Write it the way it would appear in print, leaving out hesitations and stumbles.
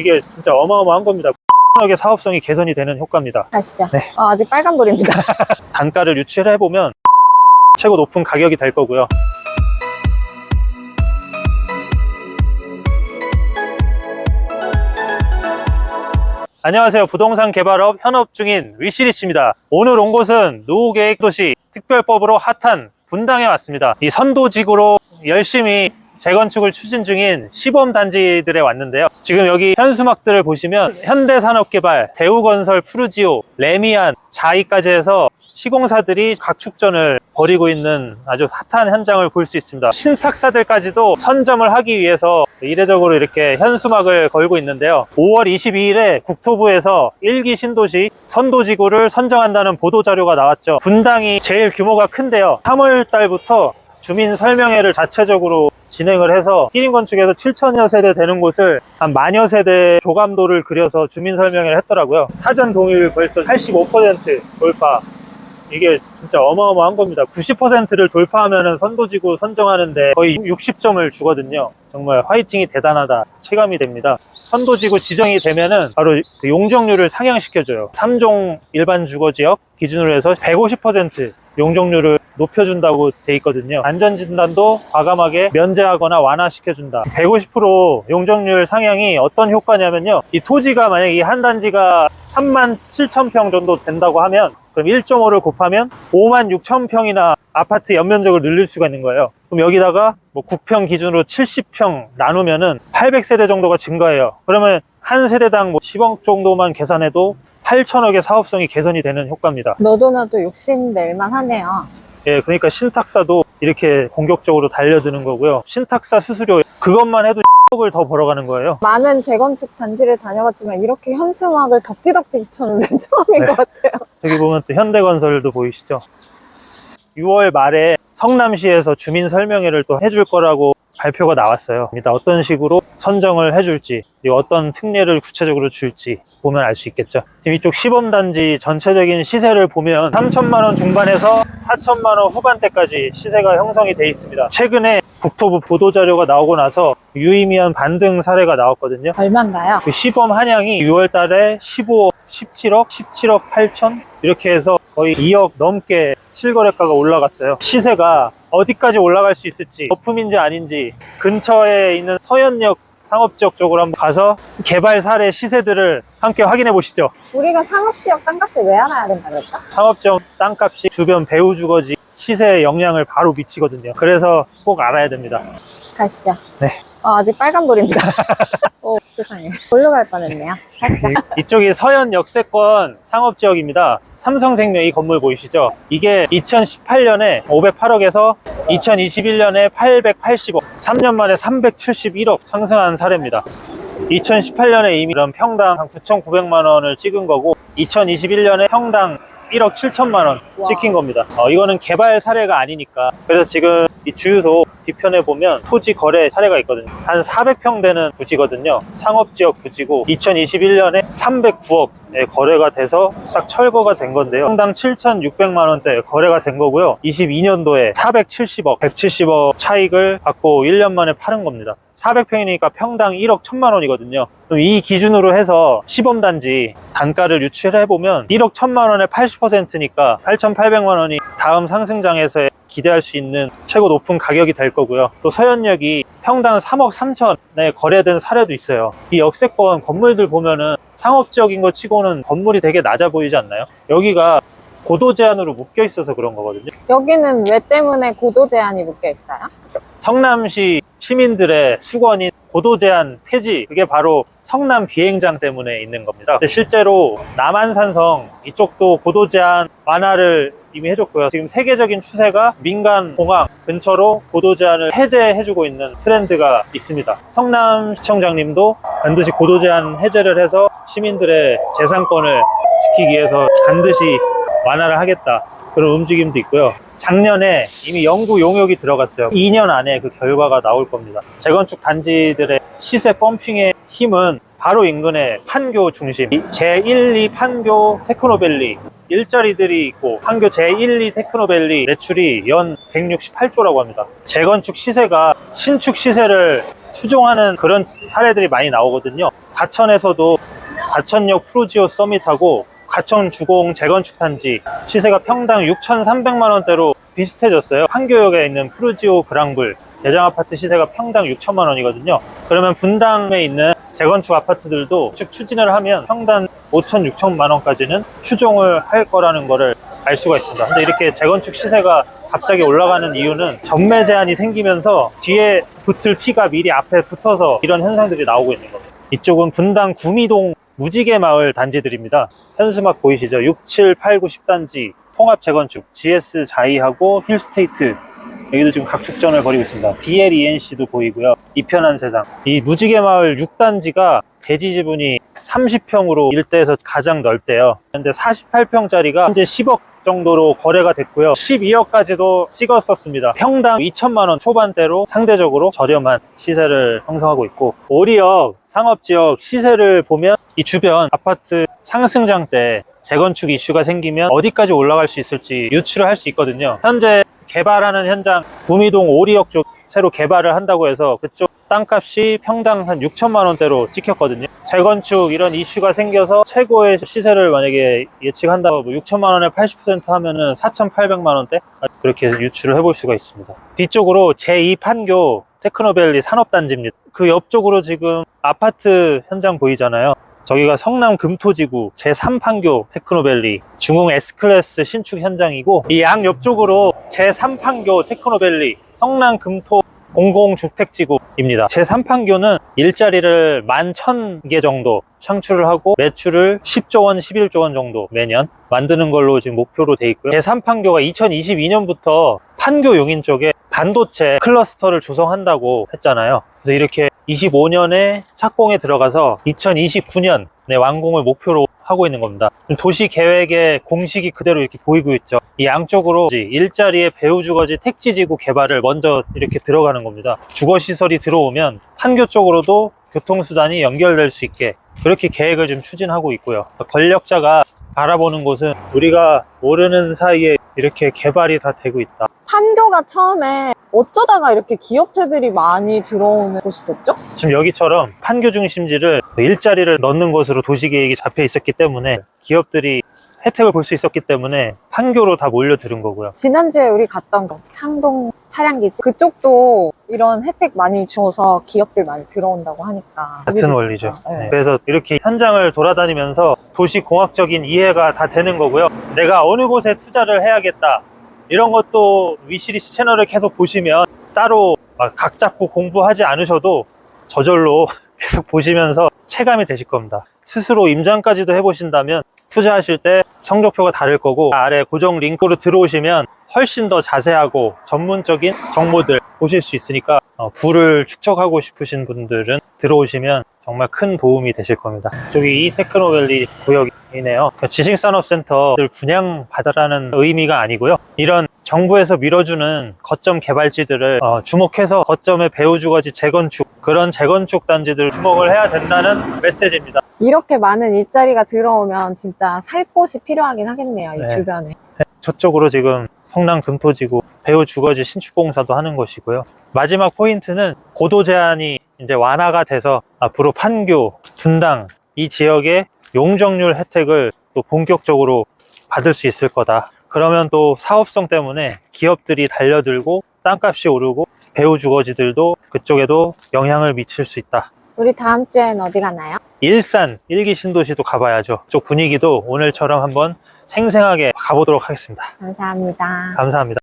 이게 진짜 어마어마한 겁니다. 의 사업성이 개선이 되는 효과입니다. 가시죠. 네. 아직 빨간불입니다. 단가를 유치를 해보면 최고 높은 가격이 될 거고요. 안녕하세요. 부동산 개발업 현업 중인 위시리씨입니다. 오늘 온 곳은 노후계획도시 특별법으로 핫한 분당에 왔습니다. 이 선도지구로 열심히 재건축을 추진 중인 시범단지들에 왔는데요. 지금 여기 현수막들을 보시면 현대산업개발, 대우건설, 푸르지오, 레미안, 자이까지 해서 시공사들이 각축전을 벌이고 있는 아주 핫한 현장을 볼 수 있습니다. 신탁사들까지도 선점을 하기 위해서 이례적으로 이렇게 현수막을 걸고 있는데요. 5월 22일에 국토부에서 1기 신도시 선도지구를 선정한다는 보도자료가 나왔죠. 분당이 제일 규모가 큰데요. 3월 달부터 주민 설명회를 자체적으로 진행을 해서 1인 건축에서 7천여 세대 되는 곳을 한 만여 세대 조감도를 그려서 주민 설명회를 했더라고요. 사전 동의율 벌써 85% 돌파. 이게 진짜 어마어마한 겁니다. 90%를 돌파하면 선도지구 선정하는데 거의 60점을 주거든요. 정말 화이팅이 대단하다 체감이 됩니다. 선도지구 지정이 되면은 바로 용적률을 상향시켜줘요. 3종 일반 주거지역 기준으로 해서 150% 용적률을 높여준다고 돼 있거든요. 안전진단도 과감하게 면제하거나 완화시켜준다. 150% 용적률 상향이 어떤 효과냐면요, 이 토지가 만약에 이 한 단지가 37,000평 정도 된다고 하면, 그럼 1.5를 곱하면 56,000평이나 아파트 연면적을 늘릴 수가 있는 거예요. 그럼 여기다가 뭐 9평 기준으로 70평 나누면은 800세대 정도가 증가해요. 그러면 한 세대당 뭐 10억 정도만 계산해도 8천억의 사업성이 개선이 되는 효과입니다. 너도 나도 욕심낼만 하네요. 예, 그러니까 신탁사도 이렇게 공격적으로 달려드는 거고요. 신탁사 수수료 그것만 해도 10억을 더 벌어가는 거예요. 많은 재건축 단지를 다녀봤지만 이렇게 현수막을 덕지덕지 붙였는데 처음인 것 같아요. 저기 보면 또 현대건설도 보이시죠? 6월 말에 성남시에서 주민 설명회를 또 해줄 거라고 발표가 나왔어요. 어떤 식으로 선정을 해줄지, 그리고 어떤 특례를 구체적으로 줄지 보면 알 수 있겠죠. 지금 이쪽 시범단지 전체적인 시세를 보면 3천만 원 중반에서 4천만 원 후반대까지 시세가 형성이 돼 있습니다. 최근에 국토부 보도자료가 나오고 나서 유의미한 반등 사례가 나왔거든요. 얼마인가요? 그 시범 한양이 6월 달에 15억, 17억, 17억 8천 이렇게 해서 거의 2억 넘게 실거래가가 올라갔어요. 시세가 어디까지 올라갈 수 있을지, 거품인지 아닌지 근처에 있는 서현역 상업지역 쪽으로 한번 가서 개발 사례 시세들을 함께 확인해 보시죠. 우리가 상업지역 땅값을 왜 알아야 된다 그랬죠? 상업지역 땅값이 주변 배후 주거지 시세에 영향을 바로 미치거든요. 그래서 꼭 알아야 됩니다. 가시죠. 네. 아직 빨간불입니다. 오, 세상에. 올라갈 뻔했네요. 가시죠. 이쪽이 서현 역세권 상업지역입니다. 삼성생명 이 건물 보이시죠? 이게 2018년에 508억에서 2021년에 880억, 3년 만에 371억 상승한 사례입니다. 2018년에 이미 그런 평당 한 9,900만 원을 찍은 거고, 2021년에 평당 1억 7천만 원 찍힌 겁니다. 이거는 개발 사례가 아니니까. 그래서 지금 이 주유소 뒤편에 보면 토지 거래 사례가 있거든요. 한 400평 되는 부지거든요. 상업지역 부지고 2021년에 309억에 거래가 돼서 싹 철거가 된 건데요. 평당 7,600만 원대 거래가 된 거고요. 22년도에 470억, 170억 차익을 받고 1년 만에 파는 겁니다. 400평이니까 평당 1억 1천만 원이거든요. 그럼 이 기준으로 해서 시범단지 단가를 유치를 해보면 1억 1천만 원에 80%니까 8,800만 원이 다음 상승장에서 기대할 수 있는 최고 높은 가격이 될 거고요. 또 서현역이 평당 3억 3천에 거래된 사례도 있어요. 이 역세권 건물들 보면은 상업지역인 것 치고는 건물이 되게 낮아 보이지 않나요? 여기가 고도 제한으로 묶여 있어서 그런 거거든요. 여기는 왜 때문에 고도 제한이 묶여 있어요? 성남시 시민들의 수건인 고도 제한 폐지, 그게 바로 성남 비행장 때문에 있는 겁니다. 실제로 남한산성 이쪽도 고도 제한 완화를 이미 해줬고요. 지금 세계적인 추세가 민간 공항 근처로 고도 제한을 해제해주고 있는 트렌드가 있습니다. 성남시청장님도 반드시 고도 제한 해제를 해서 시민들의 재산권을 지키기 위해서 반드시 완화를 하겠다, 그런 움직임도 있고요. 작년에 이미 연구 용역이 들어갔어요. 2년 안에 그 결과가 나올 겁니다. 재건축 단지들의 시세 펌핑의 힘은 바로 인근의 판교 중심, 제1, 2 판교 테크노밸리 일자리들이 있고, 판교 제1, 2 테크노밸리 매출이 연 168조라고 합니다. 재건축 시세가 신축 시세를 추종하는 그런 사례들이 많이 나오거든요. 과천에서도 과천역 푸르지오 서밋하고 과천 주공 재건축 단지 시세가 평당 6,300만 원대로 비슷해졌어요. 판교역에 있는 푸르지오 그랑블 대장 아파트 시세가 평당 6천만 원이거든요. 그러면 분당에 있는 재건축 아파트들도 쭉 추진을 하면 평당 5천, 6천만 원까지는 추종을 할 거라는 거를 알 수가 있습니다. 근데 이렇게 재건축 시세가 갑자기 올라가는 이유는 전매 제한이 생기면서 뒤에 붙을 피가 미리 앞에 붙어서 이런 현상들이 나오고 있는 겁니다. 이쪽은 분당 구미동 무지개 마을 단지들입니다. 현수막 보이시죠? 6, 7, 8, 9, 10단지 통합 재건축 GS 자이하고 힐스테이트 여기도 지금 각축전을 벌이고 있습니다. DLENC도 보이고요. 이편한 세상. 이 무지개 마을 6단지가 대지 지분이 30평으로 일대에서 가장 넓대요. 근데 48평짜리가 현재 10억 정도로 거래가 됐고요. 12억까지도 찍었었습니다. 평당 2천만 원 초반대로 상대적으로 저렴한 시세를 형성하고 있고, 오리역 상업지역 시세를 보면 이 주변 아파트 상승장 때 재건축 이슈가 생기면 어디까지 올라갈 수 있을지 유추를 할 수 있거든요. 현재 개발하는 현장 구미동 오리역 쪽 새로 개발을 한다고 해서 그쪽 땅값이 평당 한 6천만 원대로 찍혔거든요. 재건축 이런 이슈가 생겨서 최고의 시세를 만약에 예측한다고 6천만 원에 80% 하면은 4,800만 원대 그렇게 유추를 해볼 수가 있습니다. 뒤쪽으로 제2 판교 테크노밸리 산업단지입니다. 그 옆쪽으로 지금 아파트 현장 보이잖아요. 저기가 성남 금토지구 제3판교 테크노밸리 중흥 S클래스 신축 현장이고, 이 양 옆쪽으로 제3판교 테크노밸리 성남 금토 공공주택지구입니다. 제3판교는 일자리를 11,000개 정도 창출을 하고 매출을 10조 원, 11조 원 정도 매년 만드는 걸로 지금 목표로 돼 있고요. 제3판교가 2022년부터 판교 용인 쪽에 반도체 클러스터를 조성한다고 했잖아요. 그래서 이렇게 25년에 착공에 들어가서 2029년 완공을 목표로 하고 있는 겁니다. 도시 계획의 공식이 그대로 이렇게 보이고 있죠. 이 양쪽으로 일자리의 배후주거지 택지지구 개발을 먼저 이렇게 들어가는 겁니다. 주거시설이 들어오면 판교 쪽으로도 교통수단이 연결될 수 있게 그렇게 계획을 좀 추진하고 있고요. 권력자가 바라보는 곳은 우리가 모르는 사이에 이렇게 개발이 다 되고 있다. 판교가 처음에 어쩌다가 이렇게 기업체들이 많이 들어오는 곳이 됐죠? 지금 여기처럼 판교 중심지를 일자리를 넣는 곳으로 도시계획이 잡혀 있었기 때문에 기업들이 혜택을 볼 수 있었기 때문에 판교로 다 몰려드는 거고요. 지난주에 우리 갔던 거 창동 차량기지 그쪽도 이런 혜택 많이 주어서 기업들 많이 들어온다고 하니까 같은 원리죠. 네. 그래서 이렇게 현장을 돌아다니면서 도시공학적인 이해가 다 되는 거고요. 내가 어느 곳에 투자를 해야겠다 이런 것도 위시리스 채널을 계속 보시면 따로 막 각 잡고 공부하지 않으셔도 저절로 계속 보시면서 체감이 되실 겁니다. 스스로 임장까지도 해보신다면 투자하실 때 성적표가 다를 거고, 아래 고정 링크로 들어오시면 훨씬 더 자세하고 전문적인 정보들 보실 수 있으니까 부를 축적하고 싶으신 분들은 들어오시면 정말 큰 도움이 되실 겁니다. 이쪽이 이 테크노밸리 구역이네요. 지식산업센터를 분양받으라는 의미가 아니고요. 이런 정부에서 밀어주는 거점 개발지들을 주목해서 거점의 배후주거지 재건축, 그런 재건축 단지들을 주목을 해야 된다는 메시지입니다. 이렇게 많은 일자리가 들어오면 진짜 살 곳이 필요하긴 하겠네요. 이 주변에. 저쪽으로 지금 성남 금토지구 배후주거지 신축공사도 하는 것이고요. 마지막 포인트는 고도 제한이 이제 완화가 돼서 앞으로 판교, 분당 이 지역의 용적률 혜택을 또 본격적으로 받을 수 있을 거다. 그러면 또 사업성 때문에 기업들이 달려들고 땅값이 오르고 배후주거지들도 그쪽에도 영향을 미칠 수 있다. 우리 다음 주엔 어디 가나요? 일산 1기 신도시도 가봐야죠. 그쪽 분위기도 오늘처럼 한번 생생하게 가보도록 하겠습니다. 감사합니다. 감사합니다.